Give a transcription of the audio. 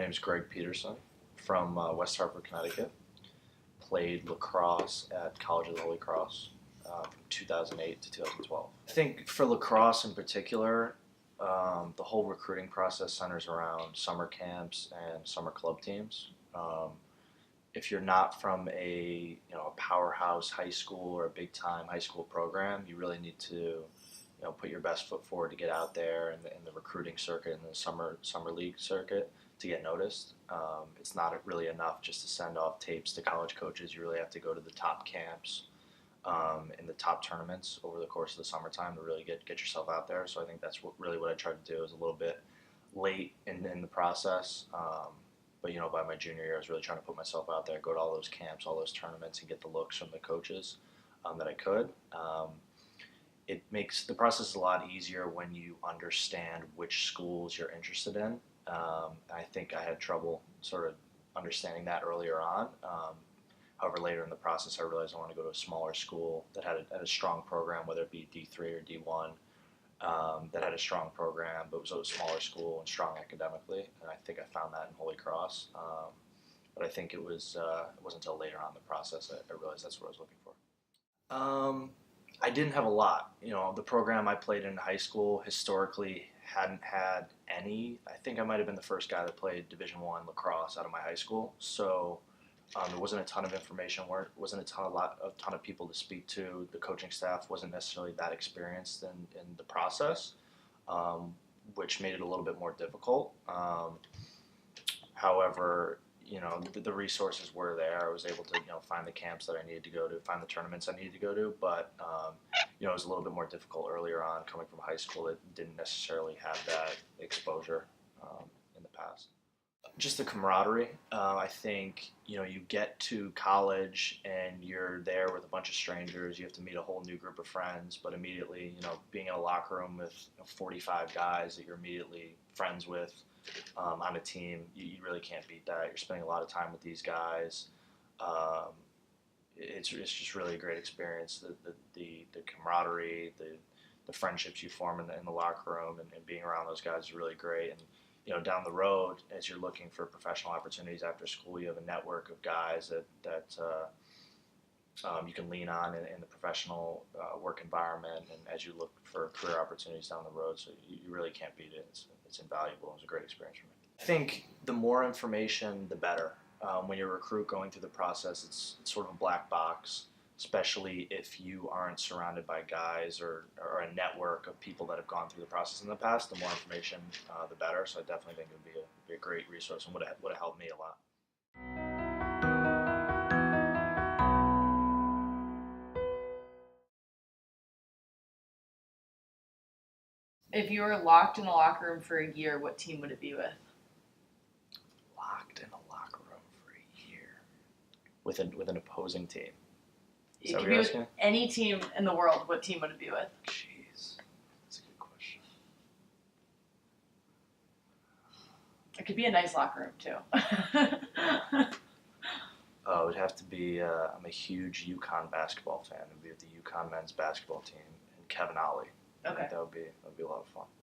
name's Greg Peterson from West Hartford, Connecticut. Played lacrosse at College of the Holy Cross from 2008 to 2012. I think for lacrosse in particular, the whole recruiting process centers around summer camps and summer club teams. If you're not from a powerhouse high school or a big time high school program, you really need to put your best foot forward to get out there in the recruiting circuit and the summer league circuit to get noticed. It's not really enough just to send off tapes to college coaches. You really have to go to the top camps in the top tournaments over the course of the summertime to really get yourself out there. So I think that's what I tried to do. Is a little bit late in the process. But by my junior year, I was really trying to put myself out there, go to all those camps, all those tournaments, and get the looks from the coaches that I could. It makes the process a lot easier when you understand which schools you're interested in. I think I had trouble sort of understanding that earlier on. However, later in the process, I realized I wanted to go to a smaller school that had a strong program, whether it be D3 or D1, that had a strong program, but was a smaller school and strong academically. And I think I found that in Holy Cross. But I think it wasn't until later on in the process I realized that's what I was looking for. I didn't have a lot. The program I played in high school historically hadn't had any. I think I might have been the first guy that played Division I lacrosse out of my high school. So there wasn't a ton of information. Wasn't a ton of people to speak to. The coaching staff wasn't necessarily that experienced in the process, which made it a little bit more difficult. However, the resources were there. I was able to find the camps that I needed to go to, find the tournaments I needed to go to, but it was a little bit more difficult earlier on coming from high school that didn't necessarily have that exposure in the past. Just the camaraderie. I think you get to college and you're there with a bunch of strangers. You have to meet a whole new group of friends, but immediately being in a locker room with 45 guys that you're immediately friends with on a team, you really can't beat that. You're spending a lot of time with these guys. It's just really a great experience. The camaraderie, the friendships you form in the locker room and being around those guys is really great. And down the road, as you're looking for professional opportunities after school, you have a network of guys that you can lean on in the professional work environment, and as you look for career opportunities down the road, so you really can't beat it. It's invaluable. It was a great experience for me. I think the more information, the better. When you're a recruit going through the process, it's sort of a black box, especially if you aren't surrounded by guys or a network of people that have gone through the process in the past. The more information, the better. So I definitely think it would be a great resource and would have helped me a lot. If you were locked in the locker room for a year, what team would it be with? Locked in a locker room for a year with an opposing team. Is It that could what be you're with asking? any team in the world. What team would it be with? Jeez, that's a good question. It could be a nice locker room too. It would have to be. I'm a huge UConn basketball fan. It would be with the UConn men's basketball team and Kevin Ollie. I Okay. think that would be a lot of fun.